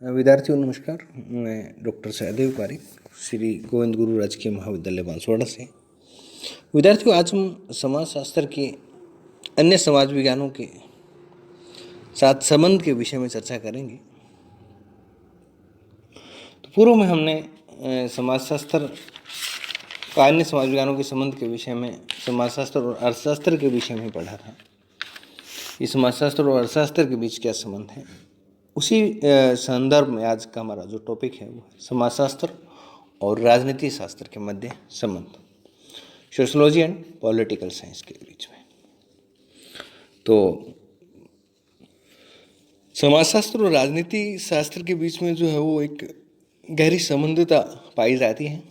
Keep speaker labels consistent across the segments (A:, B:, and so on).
A: विद्यार्थियों नमस्कार। मैं डॉक्टर सहदेव पारिक, श्री गोविंद गुरु राजकीय महाविद्यालय बांसवाड़ा से। विद्यार्थियों, आज हम समाजशास्त्र के अन्य समाज विज्ञानों के साथ संबंध के विषय में चर्चा करेंगे। तो पूर्व में हमने समाजशास्त्र का अन्य समाज विज्ञानों के संबंध के विषय में समाजशास्त्र और अर्थशास्त्र के विषय में पढ़ा था। ये समाजशास्त्र और अर्थशास्त्र के बीच क्या संबंध है, उसी संदर्भ में आज का हमारा जो टॉपिक है वो है समाजशास्त्र और राजनीति शास्त्र के मध्य संबंध, सोशोलॉजी एंड पॉलिटिकल साइंस के बीच में। तो समाजशास्त्र और राजनीति शास्त्र के बीच में जो है वो एक गहरी संबंधता पाई जाती है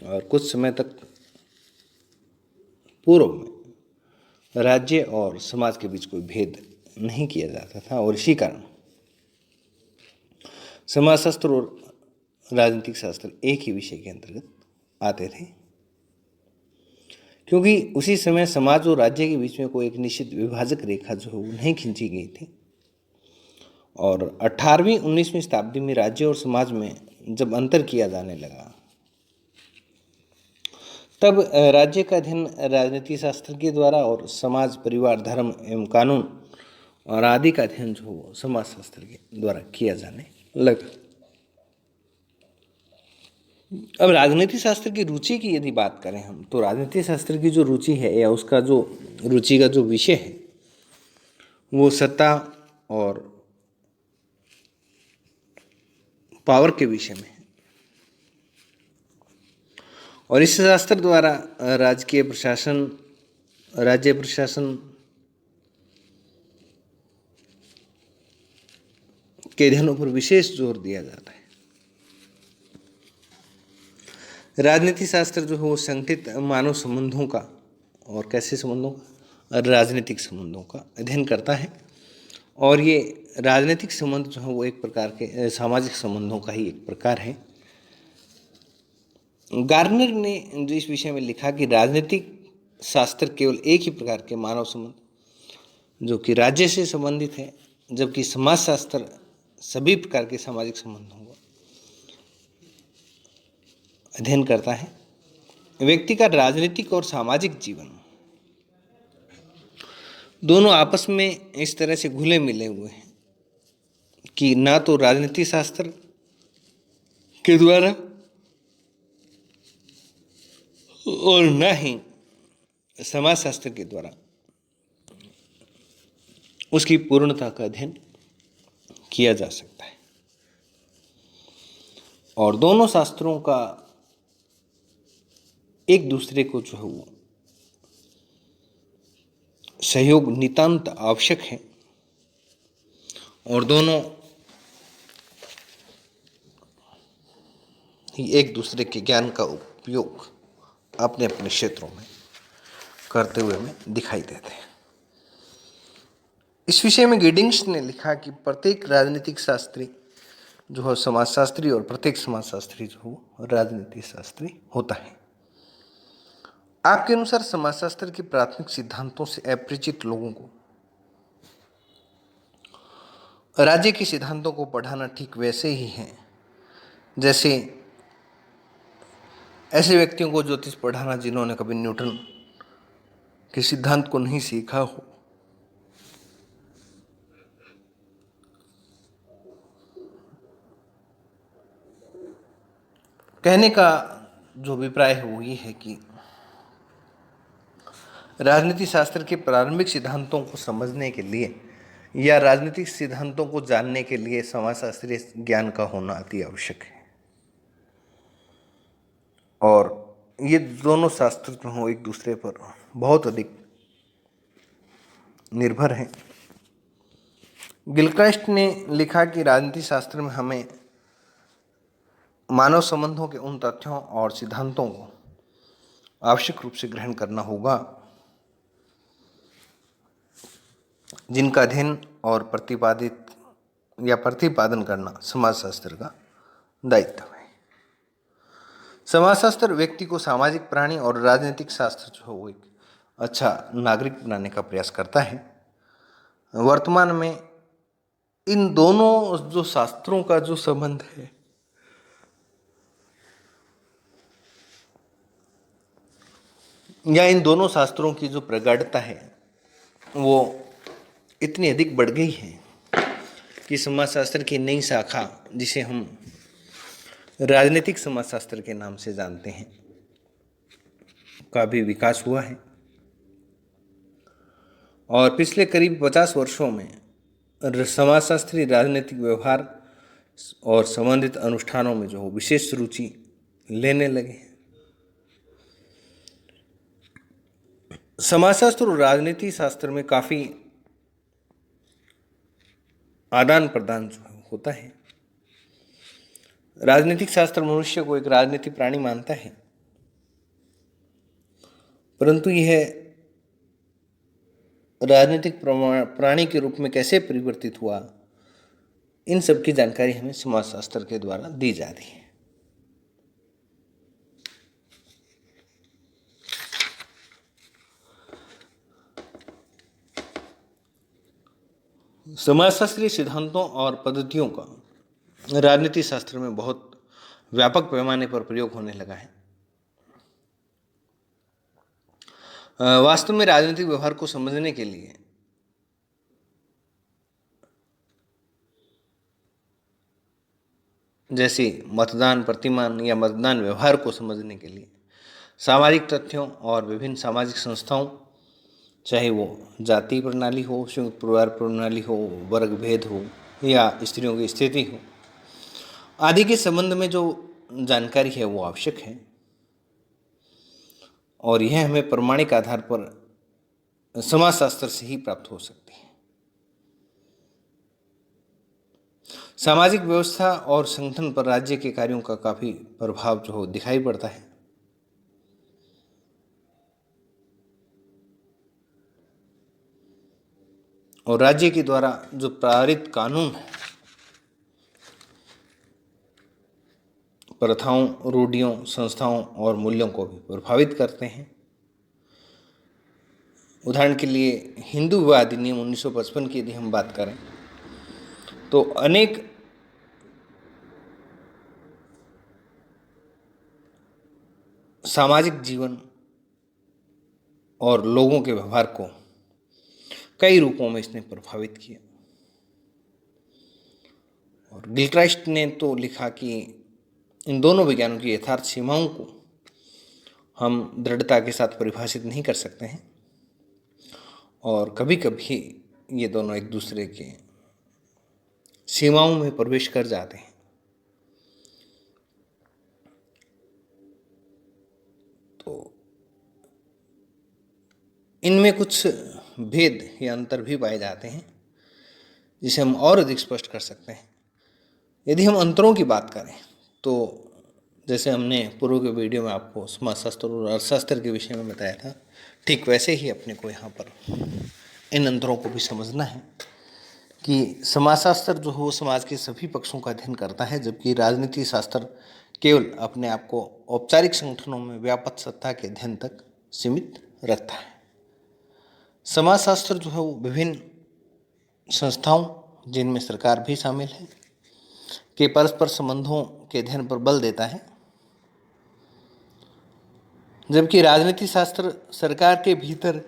A: और कुछ समय तक पूर्व में राज्य और समाज के बीच कोई भेद नहीं किया जाता था और इसी कारण समाजशास्त्र और राजनीतिक शास्त्र एक ही विषय के अंतर्गत आते थे, क्योंकि उसी समय समाज और राज्य के बीच में कोई एक निश्चित विभाजक रेखा जो है वो नहीं खींची गई थी। और 18वीं 19वीं शताब्दी में राज्य और समाज में जब अंतर किया जाने लगा, तब राज्य का अध्ययन राजनीति शास्त्र के द्वारा और समाज, परिवार, धर्म एवं कानून और आदि का अध्ययन जो वो समाजशास्त्र के द्वारा किया जाने लगा। अब राजनीति शास्त्र की रुचि की यदि बात करें हम, तो राजनीति शास्त्र की जो रुचि है या उसका जो रुचि का जो विषय है वो सत्ता और पावर के विषय में है। और इस शास्त्र द्वारा राज्य प्रशासन के अध्ययनों पर विशेष जोर दिया जाता है। राजनीति शास्त्र जो है वो संगठित मानव संबंधों का और कैसे संबंधों का, राजनीतिक संबंधों का अध्ययन करता है। और ये राजनीतिक संबंध जो है वो एक प्रकार के सामाजिक संबंधों का ही एक प्रकार है। गार्नर ने जो इस विषय में लिखा कि राजनीतिक शास्त्र केवल एक ही प्रकार के मानव संबंध जो कि राज्य से संबंधित है, जबकि समाजशास्त्र सभी प्रकार के सामाजिक संबंधों का अध्ययन करता है। व्यक्ति का राजनीतिक और सामाजिक जीवन दोनों आपस में इस तरह से घुले मिले हुए हैं कि ना तो राजनीति शास्त्र के द्वारा और न ही समाजशास्त्र के द्वारा उसकी पूर्णता का अध्ययन किया जा सकता है। और दोनों शास्त्रों का एक दूसरे को जो है वो सहयोग नितांत आवश्यक है और दोनों ही एक दूसरे के ज्ञान का उपयोग अपने अपने क्षेत्रों में करते हुए हमें दिखाई देते हैं। इस विषय में गिडिंग्स ने लिखा कि प्रत्येक राजनीतिक शास्त्री जो है समाजशास्त्री और प्रत्येक समाजशास्त्री जो हो राजनीतिक शास्त्री होता है। आपके अनुसार समाजशास्त्र के प्राथमिक सिद्धांतों से अपरिचित लोगों को राज्य के सिद्धांतों को पढ़ाना ठीक वैसे ही है जैसे ऐसे व्यक्तियों को ज्योतिष पढ़ाना जिन्होंने कभी न्यूटन के सिद्धांत को नहीं सीखा हो। कहने का जो अभिप्राय है वो ये है कि राजनीति शास्त्र के प्रारंभिक सिद्धांतों को समझने के लिए या राजनीतिक सिद्धांतों को जानने के लिए समाजशास्त्रीय ज्ञान का होना अति आवश्यक है। और ये दोनों शास्त्र जो हो एक दूसरे पर बहुत अधिक निर्भर हैं। गिलक्राइस्ट ने लिखा कि राजनीति शास्त्र में हमें मानव संबंधों के उन तथ्यों और सिद्धांतों को आवश्यक रूप से ग्रहण करना होगा जिनका अध्ययन और प्रतिपादन करना समाजशास्त्र का दायित्व है। समाजशास्त्र व्यक्ति को सामाजिक प्राणी और राजनीतिक शास्त्र जो है वो एक अच्छा नागरिक बनाने का प्रयास करता है। वर्तमान में इन दोनों जो शास्त्रों का जो संबंध है या इन दोनों शास्त्रों की जो प्रगाढ़ता है वो इतनी अधिक बढ़ गई है कि समाजशास्त्र की नई शाखा, जिसे हम राजनीतिक समाजशास्त्र के नाम से जानते हैं, का भी विकास हुआ है। और पिछले करीब 50 वर्षों में समाजशास्त्री राजनीतिक व्यवहार और संबंधित अनुष्ठानों में जो विशेष रुचि लेने लगे हैं। समाजशास्त्र और राजनीति शास्त्र में काफ़ी आदान प्रदान जो होता है। राजनीतिक शास्त्र मनुष्य को एक राजनीतिक प्राणी मानता है, परंतु यह राजनीतिक प्राणी के रूप में कैसे परिवर्तित हुआ, इन सब की जानकारी हमें समाजशास्त्र के द्वारा दी जा रही है। समाजशास्त्रीय सिद्धांतों और पद्धतियों का राजनीति शास्त्र में बहुत व्यापक पैमाने पर प्रयोग होने लगा है। वास्तव में राजनीतिक व्यवहार को समझने के लिए जैसे मतदान प्रतिमान या मतदान व्यवहार को समझने के लिए सामाजिक तथ्यों और विभिन्न सामाजिक संस्थाओं, चाहे वो जाति प्रणाली हो, संयुक्त परिवार प्रणाली हो, वर्ग भेद हो या स्त्रियों की स्थिति हो, आदि के संबंध में जो जानकारी है वो आवश्यक है। और यह हमें प्रमाणिक आधार पर समाजशास्त्र से ही प्राप्त हो सकती है। सामाजिक व्यवस्था और संगठन पर राज्य के कार्यों का काफ़ी प्रभाव जो दिखाई पड़ता है। और राज्य के द्वारा जो पारित कानून है प्रथाओं, रूढ़ियों, संस्थाओं और मूल्यों को भी प्रभावित करते हैं। उदाहरण के लिए हिंदू विवाह अधिनियम 1955 की यदि हम बात करें तो अनेक सामाजिक जीवन और लोगों के व्यवहार को कई रूपों में इसने प्रभावित किया। और गिलक्राइस्ट ने तो लिखा कि इन दोनों विज्ञानों की यथार्थ सीमाओं को हम दृढ़ता के साथ परिभाषित नहीं कर सकते हैं और कभी कभी ये दोनों एक दूसरे के सीमाओं में प्रवेश कर जाते हैं। तो इनमें कुछ भेद या अंतर भी पाए जाते हैं जिसे हम और अधिक स्पष्ट कर सकते हैं। यदि हम अंतरों की बात करें तो जैसे हमने पूर्व के वीडियो में आपको समाजशास्त्र और अर्थशास्त्र के विषय में बताया था, ठीक वैसे ही अपने को यहाँ पर इन अंतरों को भी समझना है कि समाजशास्त्र जो हो समाज के सभी पक्षों का अध्ययन करता है, जबकि राजनीति शास्त्र केवल अपने आप को औपचारिक संगठनों में व्यापक सत्ता के अध्ययन तक सीमित रखता है। समाजशास्त्र जो है वो विभिन्न संस्थाओं, जिनमें सरकार भी शामिल है, के परस्पर संबंधों के अध्ययन पर बल देता है, जबकि राजनीति शास्त्र सरकार के भीतर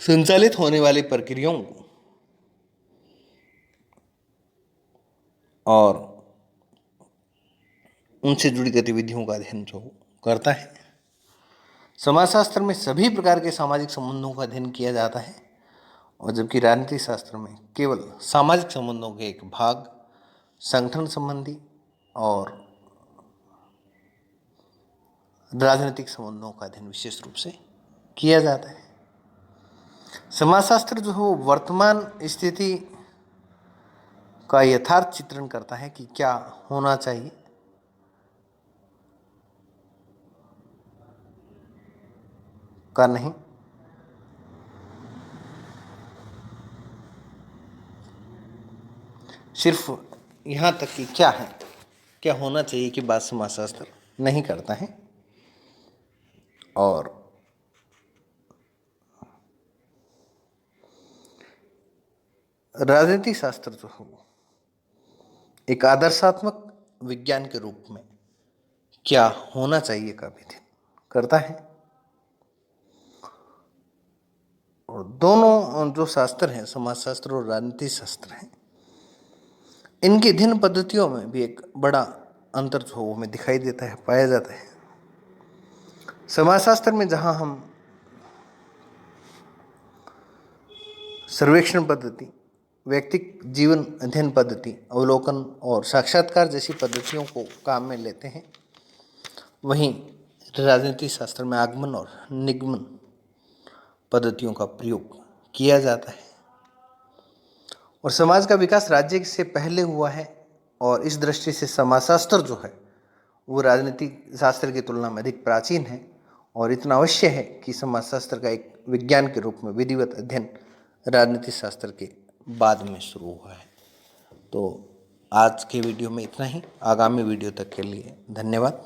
A: संचालित होने वाली प्रक्रियाओं को और उनसे जुड़ी गतिविधियों का अध्ययन जो करता है। समाजशास्त्र में सभी प्रकार के सामाजिक संबंधों का अध्ययन किया जाता है और जबकि राजनीतिक शास्त्र में केवल सामाजिक संबंधों के एक भाग, संगठन संबंधी और राजनीतिक संबंधों का अध्ययन विशेष रूप से किया जाता है। समाजशास्त्र जो है वो वर्तमान स्थिति का यथार्थ चित्रण करता है कि क्या होना चाहिए, का नहीं। सिर्फ यहाँ तक कि क्या है, क्या होना चाहिए कि बात समाजशास्त्र नहीं करता है। और राजनीति शास्त्र जो है वो एक आदर्शात्मक विज्ञान के रूप में क्या होना चाहिए का विधि करता है। और दोनों जो शास्त्र हैं, समाजशास्त्र और राजनीति शास्त्र हैं, इनकी अध्ययन पद्धतियों में भी एक बड़ा अंतर जो वो हमें दिखाई देता है, पाया जाता है। समाजशास्त्र में जहां हम सर्वेक्षण पद्धति, व्यक्तिगत जीवन अध्ययन पद्धति, अवलोकन और साक्षात्कार जैसी पद्धतियों को काम में लेते हैं, वहीं राजनीति शास्त्र में आगमन और निगमन पद्धतियों का प्रयोग किया जाता है। और समाज का विकास राज्य से पहले हुआ है और इस दृष्टि से समाजशास्त्र जो है वो राजनीति शास्त्र की तुलना में अधिक प्राचीन है और इतना अवश्य है कि समाजशास्त्र का एक विज्ञान के रूप में विधिवत अध्ययन राजनीति शास्त्र के बाद में शुरू हुआ है। तो आज के वीडियो में इतना ही। आगामी वीडियो तक के लिए धन्यवाद।